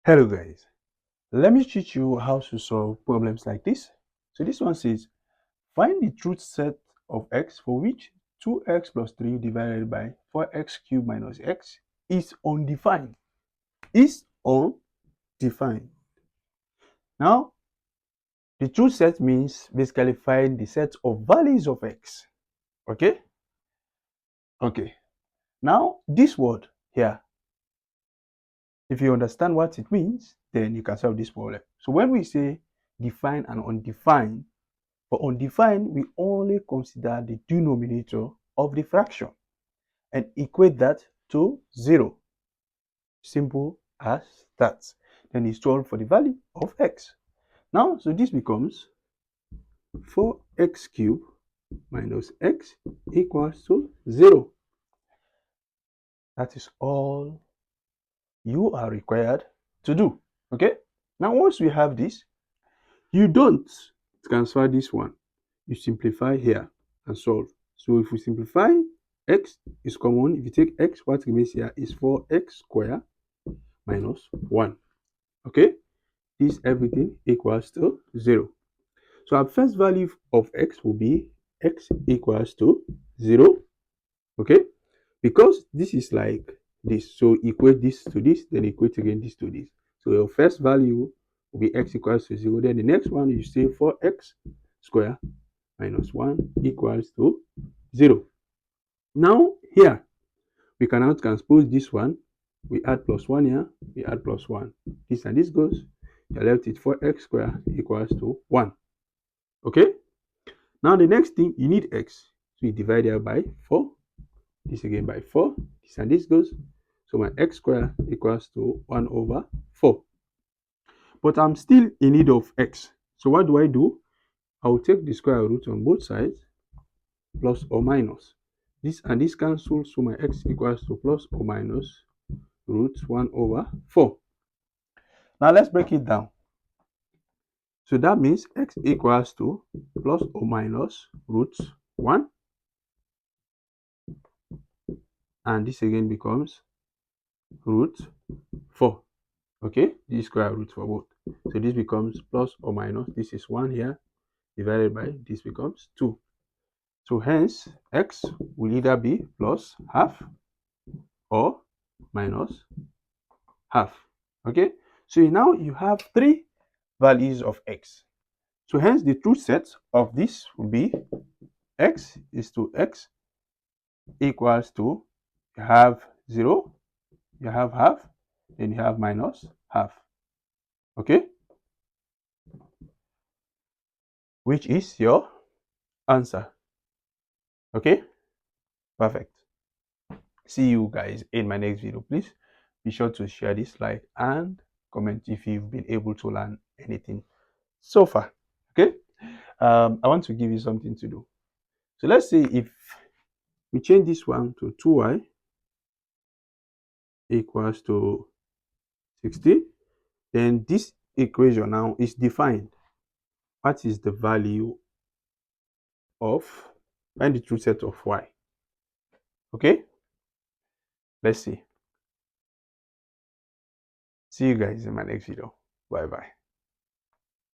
Hello guys, let me teach you how to solve problems like this. So this one says, find the truth set of x for which 2x plus 3 divided by 4x cubed minus x is undefined. Is undefined. Now, the truth set means basically find the set of values of x. Okay? Okay. Now, this word here, if you understand what it means, then you can solve this problem. So when we say define and undefined, for undefined, we only consider the denominator of the fraction and equate that to 0. Simple as that. Then it's solved for the value of x. Now, so this becomes 4x cubed minus x equals to 0. That is all you are required to do. Okay? Now, once we have this, you don't transfer this one. You simplify here and solve. So if we simplify, x is common. If you take x, what remains here is 4x squared minus 1. Okay? This everything equals to 0. So our first value of x will be x equals to 0. Okay? Because this is like this. So equate this to this, then equate again this to this. So your first value will be x equals to 0. Then the next one, you say 4x squared minus 1 equals to 0. Now, here, we can now transpose this one. We add plus 1 here, we add plus 1. This and this goes. You're left with 4x squared equals to 1. Okay? Now, the next thing, you need x. So you divide here by 4. This again by 4. This and this goes. So my x squared equals to 1 over 4. But I'm still in need of x. So what do? I will take the square root on both sides, plus or minus. This and this cancel, so my x equals to plus or minus root 1 over 4. Now let's break it down. So that means x equals to plus or minus root 1. And this again becomes root 4. Okay, this square root for both. So this becomes plus or minus, this is 1 here, divided by this becomes 2. So hence, x will either be plus half or minus half. Okay, so now you have 3 values of x. So hence the truth set of this will be x is to x equals to, you have 0, you have half, then you have minus half. Okay, which is your answer. Okay, perfect. See you guys in my next video. Please be sure to share this, like, and comment if you've been able to learn anything so far. Okay, I want to give you something to do. So let's say if we change this one to 2y equals to 60, then this equation now is defined. What is the value of, find the truth set of y? Okay, let's see. See you guys in my next video. Bye bye.